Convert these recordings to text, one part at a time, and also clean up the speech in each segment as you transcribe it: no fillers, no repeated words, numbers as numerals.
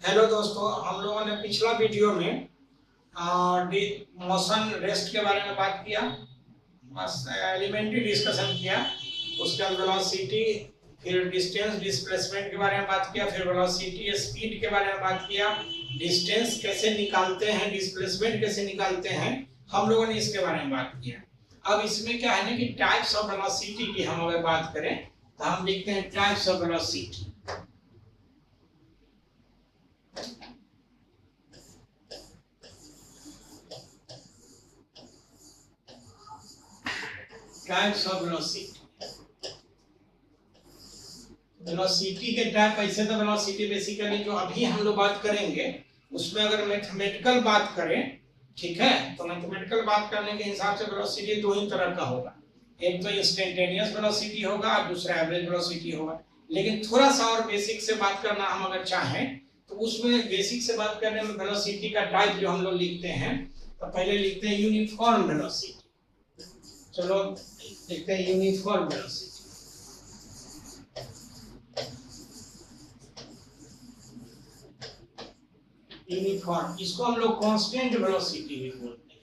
Hello दोस्तों, हम लोगों ने पिछला वीडियो में मोशन रेस्ट के बारे में बात किया, एलिमेंट्री डिस्कशन किया। उसके बाद वेलोसिटी, फिर डिस्टेंस डिस्प्लेसमेंट के बारे में बात किया, फिर वेलोसिटी स्पीड के बारे में बात किया, डिस्टेंस कैसे निकालते हैं, डिस्प्लेसमेंट कैसे निकालते हैं, हम लोगों ने इसके बारे में बात किया। अब इसमें क्या है ना कि टाइप्स ऑफ वेलोसिटी की हम अगर बात करें तो हम लिखते हैं types of velocity. Types of velocity, velocity के टाइप ऐसे तो वेलोसिटी बेसिकली जो अभी हम लोग बात करेंगे उसमें अगर मैथमेटिकल बात करें, ठीक है, तो मैथमेटिकल बात करने के हिसाब से वेलोसिटी दो ही तरह का होगा। एक तो इंस्टेंटेनियस वेलोसिटी होगा और दूसरा एवरेज वेलोसिटी होगा। लेकिन थोड़ा सा और बेसिक से बात करना हम अगर चाहें तो उसमें बेसिक से बात करने में वेलोसिटी का टाइप जो हम लोग लिखते हैं तो पहले लिखते हैं यूनिफॉर्म वेलोसिटी। चलो लिखते हैं यूनिफॉर्म वेलोसिटी। यूनिफॉर्म, इसको हम लोग कांस्टेंट वेलोसिटी भी बोलते हैं,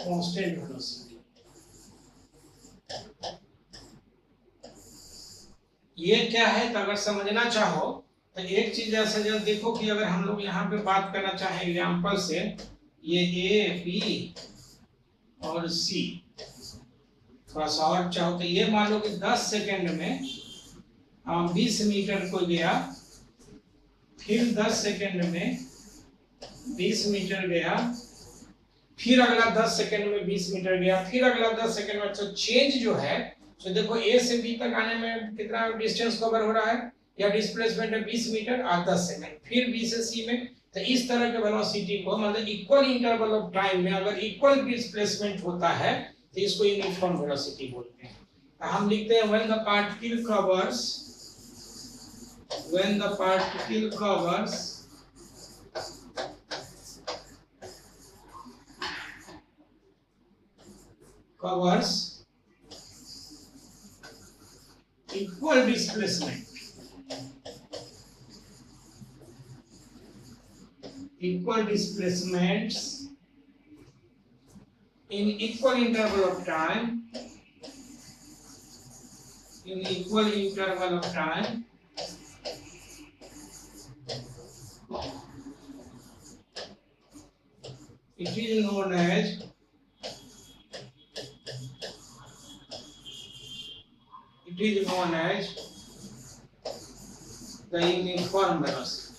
कांस्टेंट वेलोसिटी। ये क्या है तो अगर समझना चाहो तो एक चीज ऐसा जब देखो कि अगर हम लोग यहाँ पे बात करना चाहें एग्जांपल से, ये ए बी और सी, थोड़ा सा और चाहो तो ये मान लो कि 10 सेकंड में 20 मीटर को गया, फिर 10 सेकंड में 20 मीटर गया, फिर अगला 10 सेकंड में 20 मीटर गया, फिर अगला 10 सेकंड में। तो चेंज जो है तो देखो ए से बी तक आने में कितना डिस्टेंस कवर हो रहा है, या डिस्प्लेसमेंट है 20 मीटर और 10 सेकंड, फिर बी से सी में। तो इस तरह के वेलोसिटी को मतलब इक्वल इंटरवल ऑफ टाइम में अगर इक्वल डिस्प्लेसमेंट होता है तो इसको यूनिफॉर्म वेलोसिटी बोलते हैं। हम लिखते हैं when the particle covers, when the particle covers equal displacement, equal displacements in equal interval of time, in equal interval of time, it is known as the uniform velocity.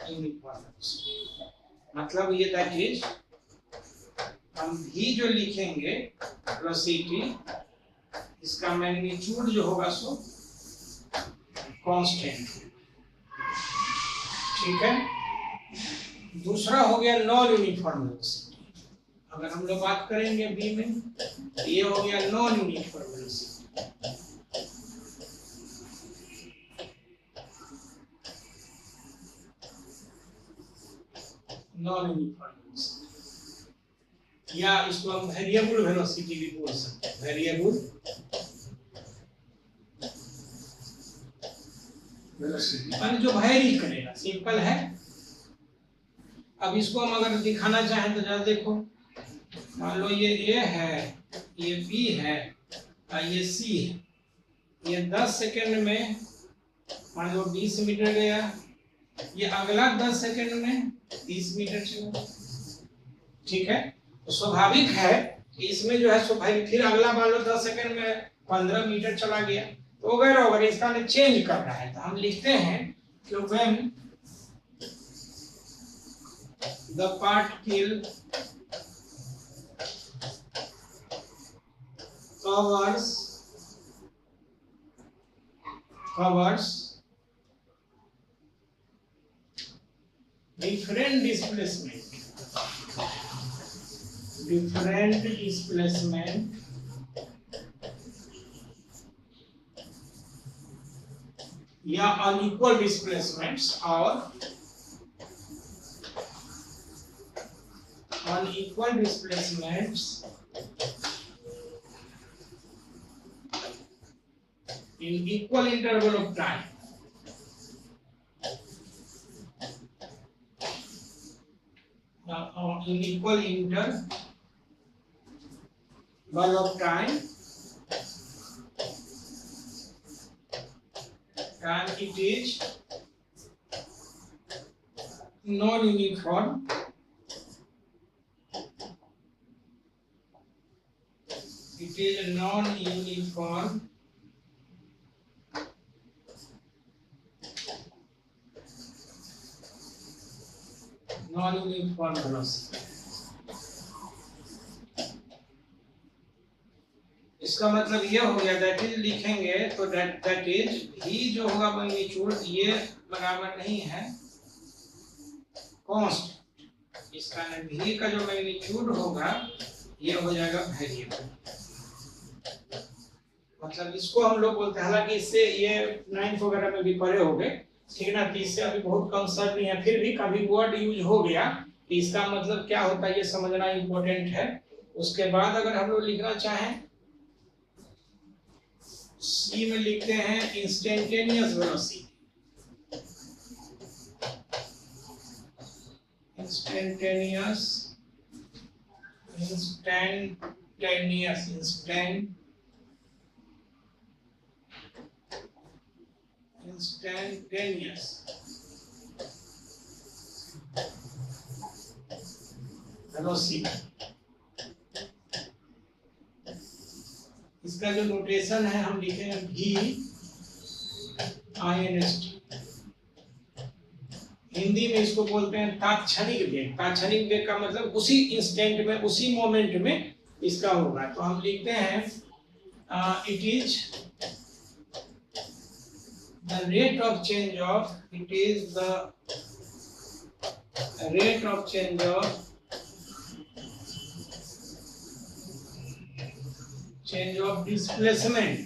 Uniform velocity मतलब ये that is हम भी जो लिखेंगे velocity, इसका magnitude जो होगा सो constant, ठीक है। दूसरा हो गया नॉन यूनिफॉर्म वेलोसिटी। अगर हम लोग बात करेंगे बी में, ये हो गया non uniform velocity. Non uniform velocity, या इसको हम वेरिएबल वेलोसिटी भी बोल सकते हैं। वेरिएबल वेलोसिटी माने जो वेरी करेगा, सिंपल है। अब इसको हम अगर दिखाना चाहें तो जरा देखो, मान लो ये ए है, ये बी है और ये सी है। ये 10 सेकंड में मान लो 20 मीटर गया, ये अगला 10 सेकंड में 30 मीटर चला, ठीक है। तो स्वाभाविक है कि इसमें जो है स्वाभाविक फिर अगला मान लो 10 सेकंड में 15 मीटर चला गया, तो वगैरह इसका चेंज कर रहा है। तो हम लिखते हैं कि when the particle covers different displacement या unequal displacements और unequal displacements in equal interval of time. In equal interval of time, it is non-uniform. It is non-uniform velocity. इसका मतलब ये हो गया, दैट इज लिखेंगे तो दैट इज भी जो होगा मैग्नीट्यूड ये बराबर नहीं है कांस्टेंट। इसका भी का जो मैग्नीट्यूड होगा ये हो जाएगा वेरिएबल। मतलब इसको हम लोग बोलते हैं, हालांकि इससे ये 9th वगैरह में भी पढ़े होंगे, ठीक ना, कि इससे अभी बहुत कंसर्न नहीं है, फिर भी कभी वर्ड यूज हो गया कि इसका मतलब क्या होता है ये समझना इंपॉर्टेंट है। उसके बाद अगर हम लोग लिखना चाहें, सी में लिखते हैं इंस्टेंटेनियस वेलोसिटी। Instantaneous velocity. इसका जो नोटेशन है हम लिखेंगे VINST। हिंदी में इसको बोलते हैं तात्क्षणिक वेग। तात्क्षणिक वेग का मतलब उसी इंस्टेंट में, उसी मोमेंट में इसका होगा। तो हम लिखते हैं it is the rate of change of, it is the rate of change of displacement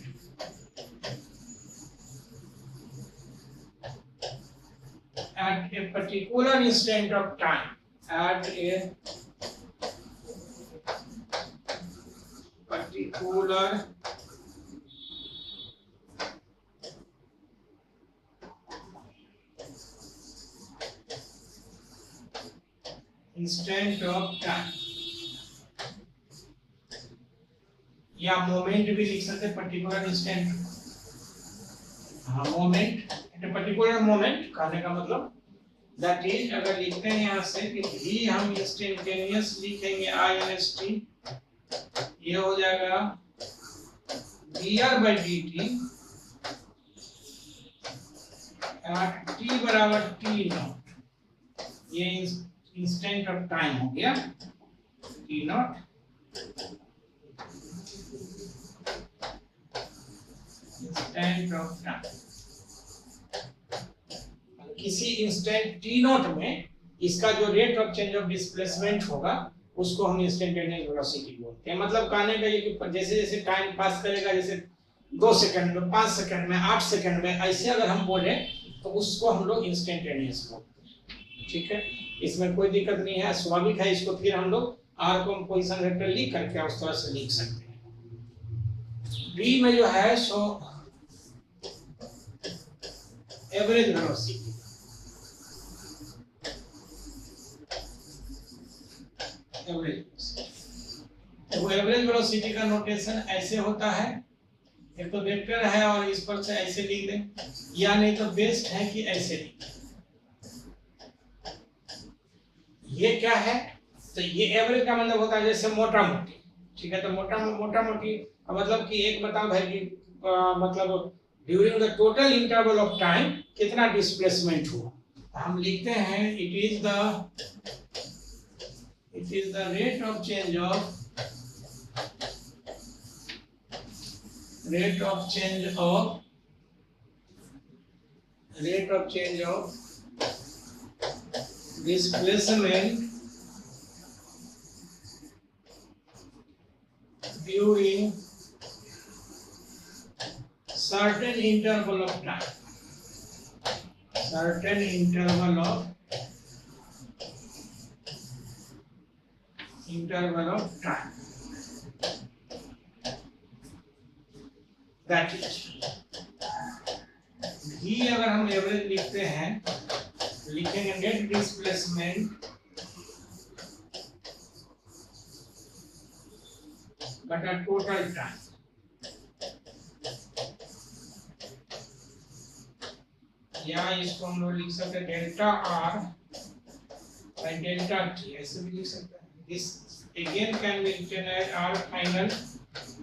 at a particular instant of time, at a particular instant of time, या मोमेंट भी लिख सकते हैं, पर्टिकुलर इंस्टेंट। हाँ, moment at a particular moment कहने का मतलब that is, अगर लिखते हैं यहाँ से कि भी हम इंस्टेंटेनियस लिखेंगे INST, ये हो जाएगा dr/dt एट t बराबर t0। ये इंस्टेंट ऑफ टाइम हो गया t0। इंस्टेंट ऑफ टाइम, किसी इंस्टेंट t0 में इसका जो rate of change of displacement होगा उसको हम इंस्टेंटेनियस वेलोसिटी बोलते हैं। मतलब कहने का ये कि जैसे जैसे टाइम पास करेगा, जैसे 2 सेकंड में, 5 सेकंड में, 8 सेकंड में, ऐसे अगर हम बोले तो उसको हम लोग इंस्टेंटेनियस बोलते हैं। ठीक है, इसमें कोई दिक्कत नहीं है, स्वाभाविक है। इसको फिर हम लोग r को पोजीशन वेक्टर लिख करके उस तरह से लिख सकते हैं। b में जो है सो एवरेज वेलोसिटी, तो एवरेज वेलोसिटी का नोटेशन ऐसे होता है, एक तो वेक्टर है और इस पर से ऐसे लिख दें, या नहीं तो बेस्ट है कि ऐसे लिख दें। ये क्या है, तो ये एवरेज का मतलब होता है जैसे मोटा मोटी। ठीक है, तो मोटा मोटी मतलब कि एक बताओ भाई कि मतलब during the total interval of time कितना डिस्प्लेसमेंट हुआ। हम लिखते हैं it is the rate of change of displacement during certain interval of time, that is भी। अगर हम एवरेज लिखते हैं लिखेंगे नेट डिस्प्लेसमेंट बटा टोटल टाइम। या इसको हम लोग लिख सकते हैं delta R bye delta T, ऐसे भी लिख सकते हैं। This again can be written as r final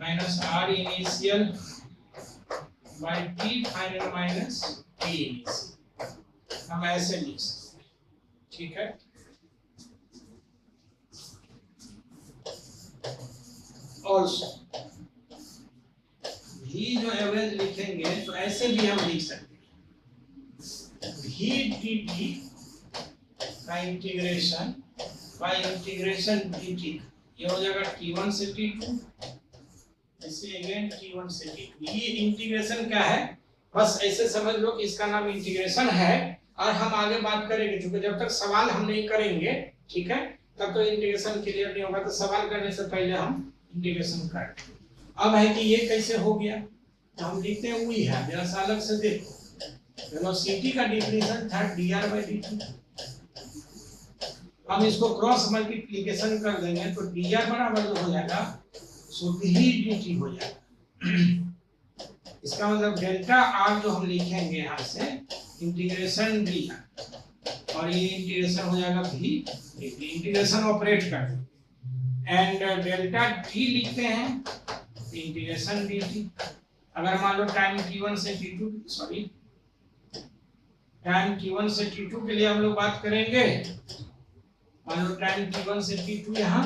minus r initial by t final minus t initial, हम ऐसे लिख सकते हैं। ठीक है, also भी जो एवरेज लिखेंगे तो ऐसे भी हम लिख सकते हैं भी dt का इंटीग्रेशन बाय इंटीग्रेशन dt, ये हो जाएगा t1 से t2, ऐसे अगेन t1 से t2। ये इंटीग्रेशन क्या है, बस ऐसे समझ लो कि इसका नाम इंटीग्रेशन है, और हम आगे बात करेंगे क्योंकि जब तक सवाल हम नहीं करेंगे, ठीक है, तब तो इंटीग्रेशन क्लियर नहीं होगा। तो सवाल करने से पहले हम इंटीग्रेशन करते हैं। अब है कि ये कैसे हो गया, तो हम लिखते हैं वही है, जरा सा अलग से देखो। वेलोसिटी का डिफरेंशियल था dr/dt, हम इसको क्रॉस मल्टीप्लिकेशन कर देंगे तो dr बराबर जो हो जाएगा सो भी dt हो जाएगा। इसका मतलब डेल्टा r जो हम लिखेंगे यहाँ से इंटीग्रेशन dr, और ये इंटीग्रेशन हो जाएगा भी इंटीग्रेशन ऑपरेट कर देंगे, एंड डेल्टा t लिखते हैं इंटीग्रेशन dt। अगर मान लो टाइम t1 से t2, सॉरी टाइम t1 से t2 के लिए हम लोग बात करेंगे, मान लो टाइम t1 से t2 यहाँ,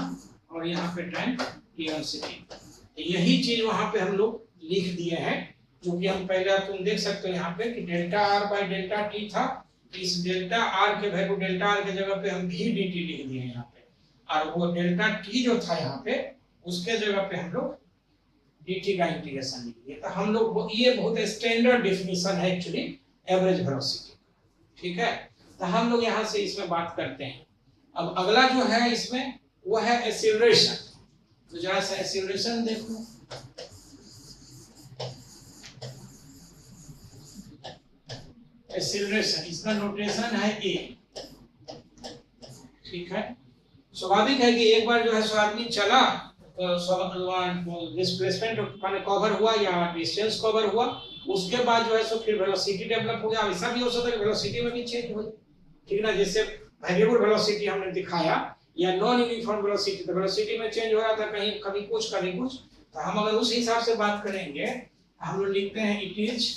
और यहाँ पे टाइम t1 से t2, यही चीज वहां पे हम लोग लिख दिए हैं। जो कि हम पहले तुम देख सकते हो यहाँ पे कि delta r bye delta t था, इस डेल्टा r के वैल्यू डेल्टा r के जगह पे हम भी dt लिख दिए यहाँ पे, और वो डेल्टा t जो था यहाँ पे उसके जगह पे हम लोग dt का इंटीग्रेशन लिख दिए। तो हम लोग ये बहुत स्टैंडर्ड डेफिनेशन है एक्चुअली एवरेज वेलोसिटी, ठीक है। तो हम लोग यहाँ से इसमें बात करते हैं। अब अगला जो है इसमें वो है एक्सीलरेशन, तो जरा सा एक्सीलरेशन देखो। एक्सीलरेशन इसका नोटेशन है a, ठीक है। स्वाभाविक है कि एक बार जो है सो आदमी चला तो डिस्प्लेसमेंट माने कवर हुआ या डिस्टेंस कवर हुआ, उसके बाद जो है सो फिर वेलोसिटी डेवलप हो गया। ऐसा भी हो सकता है कि वेलोसिटी में भी चेंज हो जाए, ठीक ना, जैसे वेरिएबल वेलोसिटी हमने दिखाया या नॉन यूनिफॉर्म वेलोसिटी, तो वेलोसिटी में चेंज हो रहा था, कहीं कभी कुछ कभी कुछ। तो हम अगर उस हिसाब से बात करेंगे हम लोग लिखते हैं it is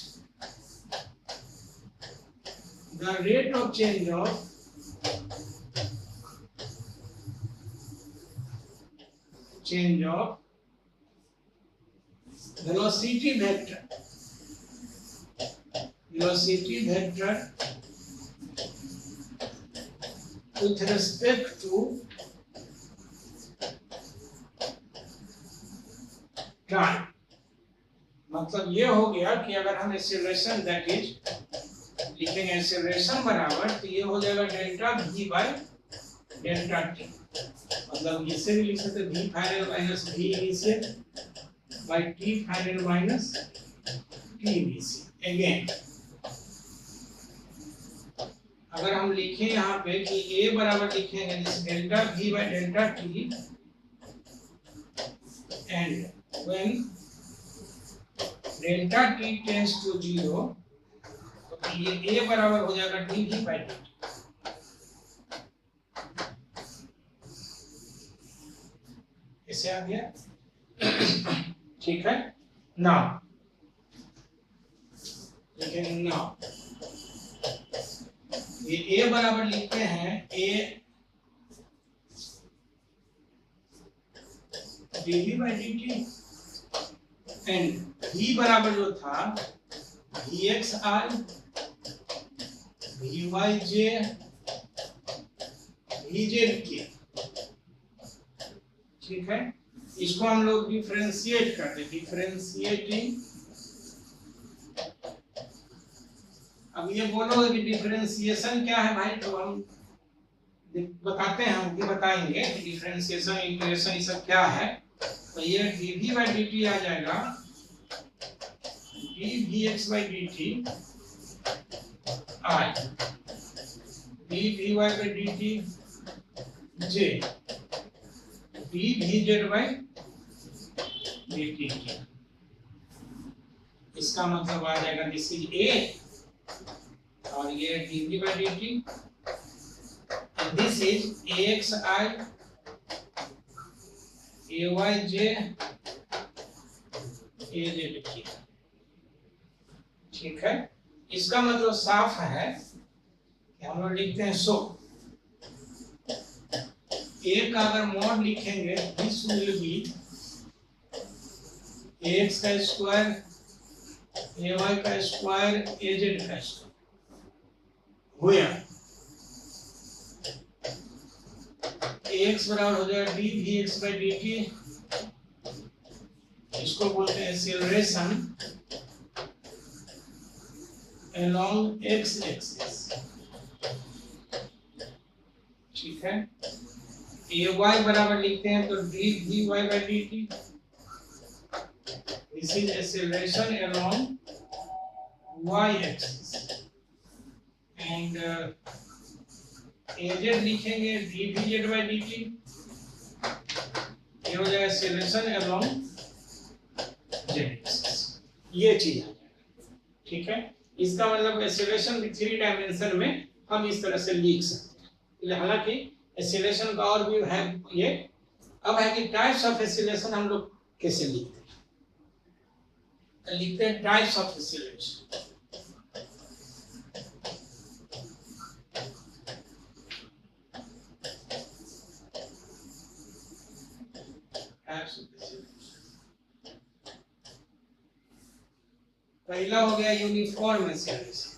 the rate of change of velocity vector with respect to time। मतलब ये हो गया कि अगर हम एक्सेलरेशन दैट इज लिखेंगे एक्सेलरेशन बराबर, तो ये हो जाएगा delta v by delta t। मतलब इसे भी लिख सकते हैं v final minus v initial by t final minus t initial. Again अगर हम लिखें यहाँ पे कि a बराबर लिखेंगे जैसे delta v by delta t, and when delta t tends to 0, तो ये a बराबर हो जाएगा dv बाय dt। इसे आ गया, ठीक है। नाउ लेकिन नाउ ये a बराबर लिखते हैं a dv by dt, and v बराबर जो था vxi vyj vzk, ठीक है। इसको हम लोग डिफरेंशिएट करते हैं, डिफरेंशिएटिंग। अब ये बोलो कि डिफरेंशिएशन क्या है भाई, तो हम बताते हैं, हम भी बताएंगे कि डिफरेंशिएशन इंटीग्रेशन ये सब क्या है। तो ये dv बाय dt आ जाएगा dvx/dt I dvy/dt j dvz/dt k। इसका मतलब आ जाएगा दिस इज a और ये dv/dt and this is axi ayj az k। ठीक है, इसका मतलब साफ है कि हम लोग लिखते हैं सो a का अगर मॉड लिखेंगे दिस विल बी ax का स्क्वायर ay का स्क्वायर az का स्क्वायर हुआ ax बराबर हो जाएगा dvx/dt, इसको बोलते हैं एक्सेलरेशन along x axis। ठीक है, ay बराबर लिखते हैं तो dvy/dt, this is acceleration along y axis and az लिखेंगे dvz/dt, ये हो जाएगा acceleration along z axis। ये चीज है, ठीक है, इसका मतलब एक्सेलरेशन भी 3 डायमेंशन में हम इस तरह से लिख सकते हैं। हालांकि एक्सेलरेशन का और भी है ये, अब है कि टाइप्स ऑफ एक्सेलरेशन हम लोग कैसे लिखते हैं, तो लिखते हैं टाइप्स ऑफ एक्सेलरेशन। पहला हो गया यूनिफॉर्म एक्सेलरेशन,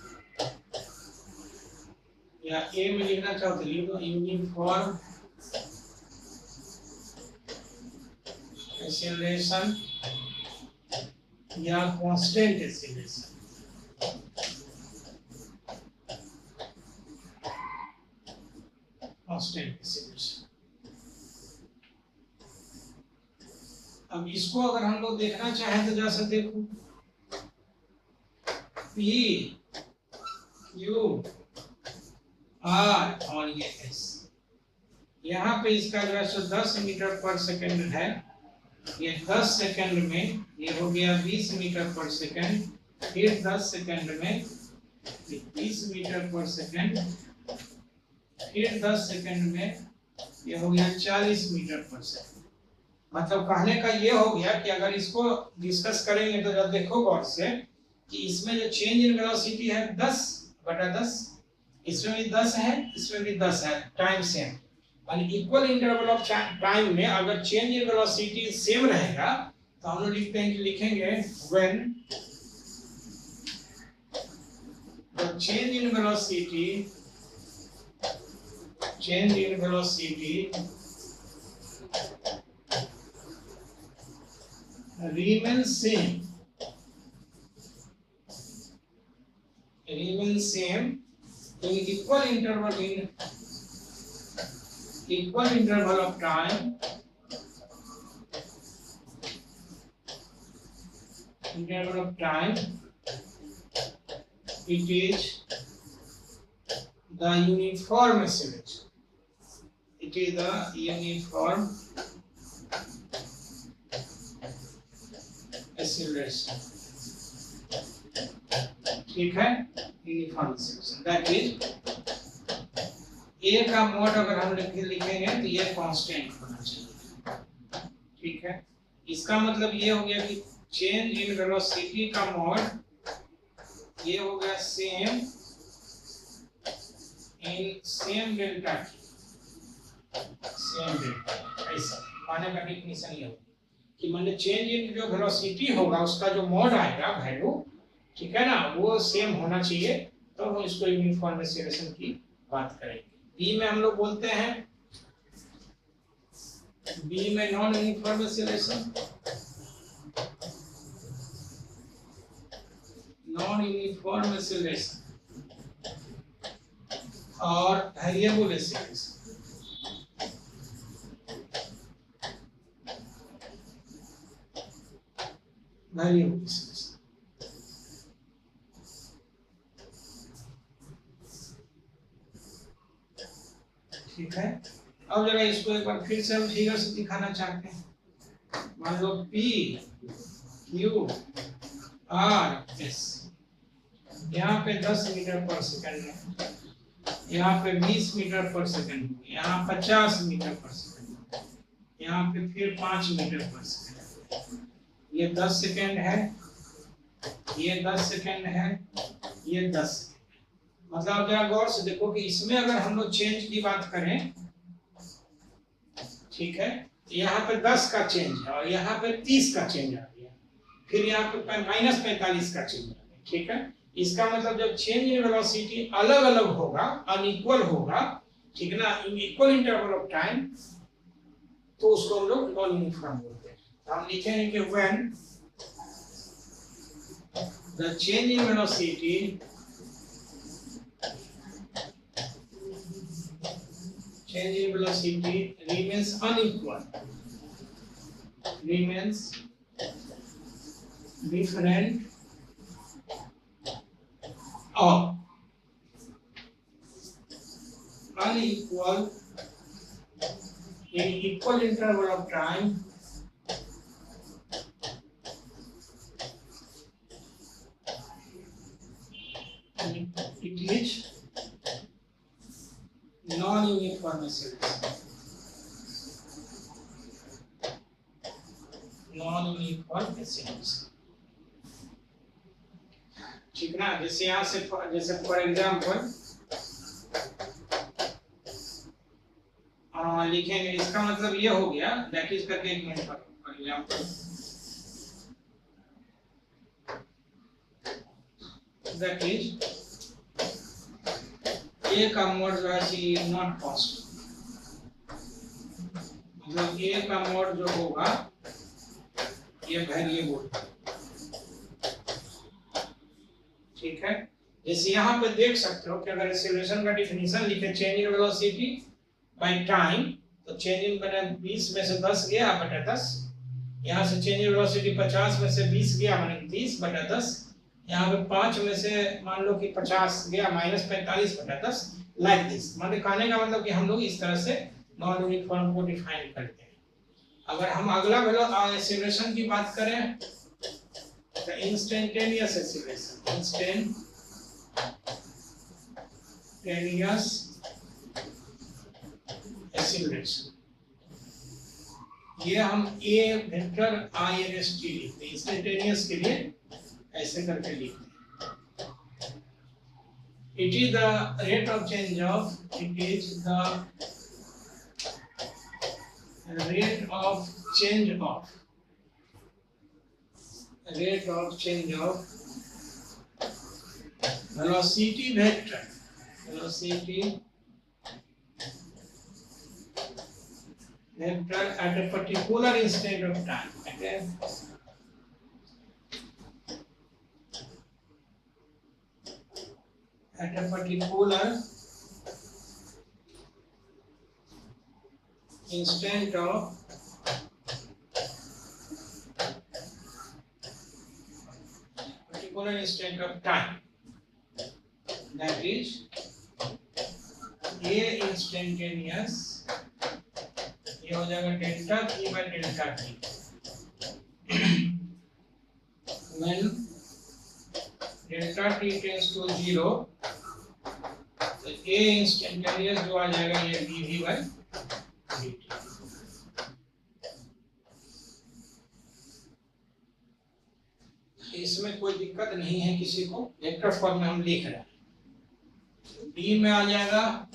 या ए में लिखना चाहो तो लिख दो यूनिफॉर्म एक्सेलरेशन या कांस्टेंट एक्सेलरेशन। कांस्टेंट एक्सेलरेशन, अब इसको अगर हम लोग देखना चाहें तो जैसे देखो P Q R और ये S, यहाँ पे इसका जो है 10 मीटर पर सेकंड है, ये 10 सेकंड में ये हो गया 20 मीटर पर सेकंड, फिर 10 सेकंड में 20 मीटर पर सेकंड, फिर 10 सेकंड में ये हो गया 40 मीटर पर सेकंड। मतलब कहने का ये हो गया कि अगर इसको डिस्कस करेंगे तो जब देखो गौर से कि इसमें जो चेंज इन वेलोसिटी है 10/10, इसमें भी 10 है, इसमें भी 10 है, टाइम सेम, यानी इक्वल इंटरवल ऑफ टाइम में अगर चेंज इन वेलोसिटी सेम रहेगा तो हम लोग लिखते हैं कि लिखेंगे when the change in velocity remains same in equal interval of time, it is the uniform acceleration. It is the uniform acceleration। ठीक है, uniform acceleration that is a का मॉड अगर हम लिखेंगे तो ये कांस्टेंट होना चाहिए। ठीक है, इसका मतलब ये हो गया कि चेंज इन वेलोसिटी का मॉड ये हो गया सेम इन सेम डेल्टा की, सेम डेल्टा। ऐसा माने का डेफिनेशन ये होगा कि माने चेंज इन जो वेलोसिटी होगा उसका जो मॉड आएगा वैल्यू, ठीक है ना, वो सेम होना चाहिए, तो हम इसको यूनिफॉर्म एक्सेलरेशन की बात करेंगे। बी में हम लोग बोलते हैं, बी में non uniform acceleration, non uniform acceleration और वेरिएबल एक्सेलरेशन। वेरिएबल एक्सेलरेशन है। अब जरा इसको एक बार फिर से हम फिगर से दिखाना चाहते हैं। मान लो P Q R S, यहाँ पे 10 मीटर पर सेकंड है, यहाँ पे 20 मीटर पर सेकंड, यहाँ 50 मीटर पर सेकंड, यहाँ पे फिर 5 मीटर पर सेकंड। ये 10 सेकंड है, ये 10 सेकंड है, ये 10। मतलब जरा गौर से देखो कि इसमें अगर हम लोग चेंज की बात करें, ठीक है, यहाँ पे 10 का चेंज है और यहाँ पे 30 का चेंज आ गया, फिर यहाँ पे -45 का चेंज आ गया, ठीक है। इसका मतलब जब चेंज इन वेलोसिटी अलग अलग होगा, अनइक्वल होगा, ठीक है ना, in equal interval of time, तो उसको हम लोग नॉन यूनिफॉर्म बोलते हैं। हम लिखेंगे कि when the change in velocity remains unequal, remains different or unequal in equal interval of time, it is non-uniform acceleration. Non-uniform acceleration, ठीक ना। जैसे यहाँ से जैसे फॉर एग्जाम्पल लिखेंगे, इसका मतलब ये हो गया, दैट इज करके एक minute for example, that is a का मोड जो है नॉट कांस्टेंट, मतलब ए का मोड जो होगा ये वेरिएबल, ठीक है। जैसे यहाँ पे देख सकते हो कि अगर एक्सेलरेशन का डिफिनीशन लिखे change in velocity by time, तो चेंज इन बना 20 में से 10 गया बटा 10, यहाँ से चेंज इन वेलोसिटी 50 में से 20 गया माने 30 बटा 10, यहाँ पे 5 में से मान लो कि 50 गया -45 बटा 10, लाइक दिस। मतलब कहने का मतलब कि हम लोग इस तरह से नॉन यूनिफॉर्म को डिफाइन करते हैं। अगर हम अगला एक्सेलरेशन की बात करें, तो इंस्टेंटेनियस एक्सेलरेशन, इंस्टेंटेनियस एक्सेलरेशन, ये हम a वेक्टर inst लिखते हैं, इंस्टेंटेनियस के लिए ऐसे करके लिखते हैं। It is the rate of change of, it is the rate of change of, rate of change of velocity vector, velocity vector at a particular instant of time, okay? At a particular instant of time, that is a instantaneous, ये हो जाएगा delta t by delta t, when delta t tends to 0, तो a instantaneous जो आ जाएगा ये dv by dt। इसमें कोई दिक्कत नहीं है किसी को, वेक्टर फॉर्म में हम लिख रहे हैं। d में आ जाएगा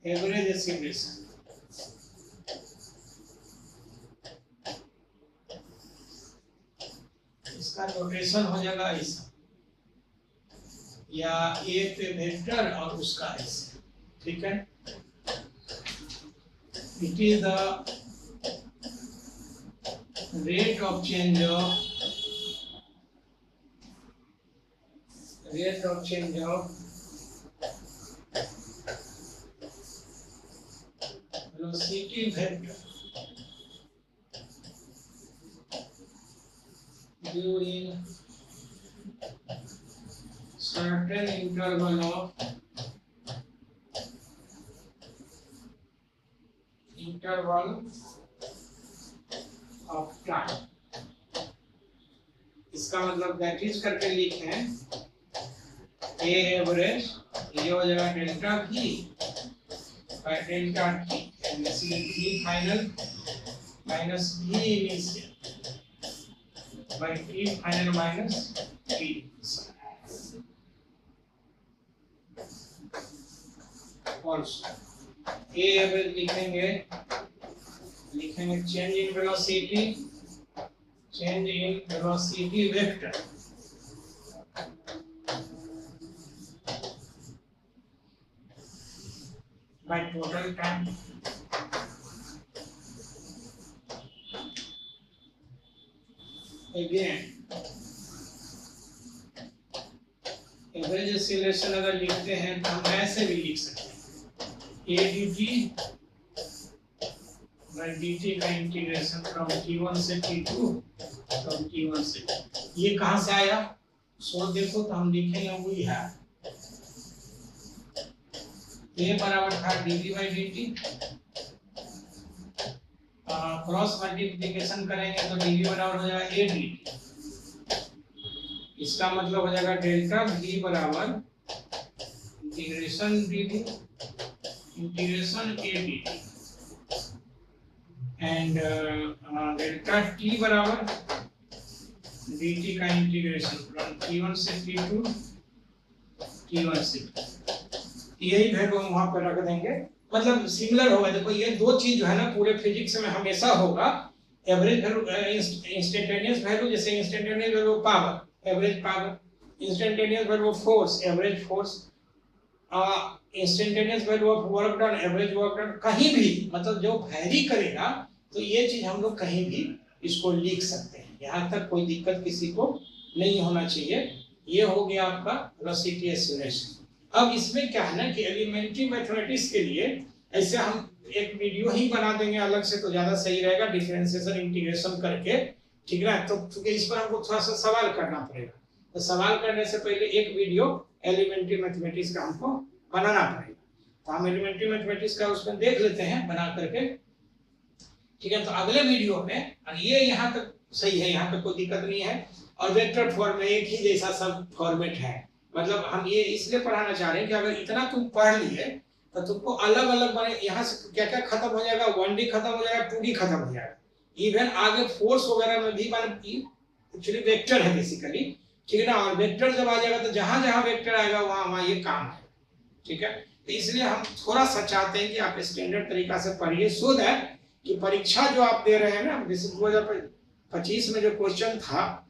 एवरेज एक्सेलरेशन, इसका नोटेशन हो जाएगा ऐसा, या ए पे वेक्टर और उसका ऐसे, ठीक है। It is the rate of change of velocity vector during certain interval of time, इसका मतलब दैट इज करके लिखें ए एवरेज, ये हो जाएगा delta V by delta T, V final minus V initial by T final minus T. Also a average लिखेंगे change in velocity vector by total time, again average acceleration अगर लिखते हैं तो हम ऐसे भी लिख सकते हैं a dt by dt का इंटीग्रेशन फ्रॉम t1 से t2 फ्रॉम t1 से, ये कहां से आया सो देखो तो हम लिखेंगे वही है a बराबर था dv by dt, cross multiplication करेंगे तो dv बराबर हो जाएगा a dt, इसका मतलब हो जाएगा डेल्टा v बराबर integration dv integration a dt and delta t बराबर dt का इंटीग्रेशन फ्रॉम t1 से t2 t1 से, यही वैल्यू हम वहां पर रख देंगे, मतलब सिमिलर होगा। देखो ये दो चीज जो है ना पूरे फिजिक्स में हमेशा होगा, एवरेज वैल्यू इंस्टेंटेनियस वैल्यू, जैसे instantaneous value of power average power, instantaneous value of force average force, instantaneous value of work done average work done, कहीं भी मतलब जो वैरी करेगा तो ये चीज हम लोग कहीं भी इसको लिख सकते हैं, यहाँ तक कोई दिक्कत किसी को नहीं होना चाहिए। ये हो गया आपका वेलोसिटी एक्सीलरेशन। अब इसमें क्या है ना कि एलिमेंट्री मैथमेटिक्स के लिए ऐसे हम एक वीडियो ही बना देंगे अलग से तो ज्यादा सही रहेगा, डिफरेंशिएशन इंटीग्रेशन करके, ठीक है। तो क्योंकि इस पर हमको थोड़ा सा सवाल करना पड़ेगा, तो सवाल करने से पहले एक वीडियो एलिमेंट्री मैथमेटिक्स का हमको बनाना पड़ेगा, तो हम एलिमेंट्री मैथमेटिक्स का उसमें देख लेते हैं बना करके, ठीक है। तो अगले वीडियो में ये यहाँ तक सही है, यहाँ पे कोई दिक्कत नहीं है, और वेक्टर फॉर्म में एक ही जैसा सब फॉर्मेट है, मतलब हम ये इसलिए पढ़ाना चाह रहे हैं कि अगर इतना तुम पढ़ लिए तो तुमको अलग अलग बने, यहाँ से क्या क्या खत्म हो जाएगा, 1D खत्म हो जाएगा, 2D खत्म हो जाएगा, इवन आगे फोर्स वगैरह में भी एक्चुअली वेक्टर है बेसिकली, ठीक है ना। और वेक्टर जब आ जाएगा तो जहां जहां वेक्टर आएगा वहां वहां ये काम है, ठीक है। तो इसलिए हम थोड़ा सा चाहते हैं कि आप स्टैंडर्ड तरीका से पढ़िए, सो दैट कि परीक्षा जो आप दे रहे हैं ना, जैसे 2025 में जो क्वेश्चन था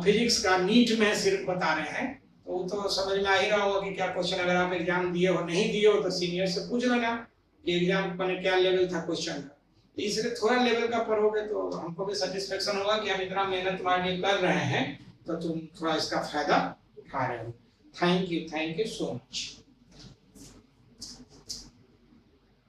फिजिक्स का नीट में सिर्फ बता रहे हैं, तो वो तो समझ में आ ही रहा होगा कि क्या क्वेश्चन, अगर आप एग्जाम दिए हो नहीं दिए हो तो सीनियर से पूछ लेना कि एग्जाम में क्या लेवल था क्वेश्चन का, तो इसलिए थोड़ा लेवल का पढ़ोगे तो हमको भी सेटिस्फेक्शन होगा कि हम इतना मेहनत तुम्हारे लिए कर रहे हैं, तो तुम थोड़ा इसका फायदा उठा रहे हो। Thank you so much.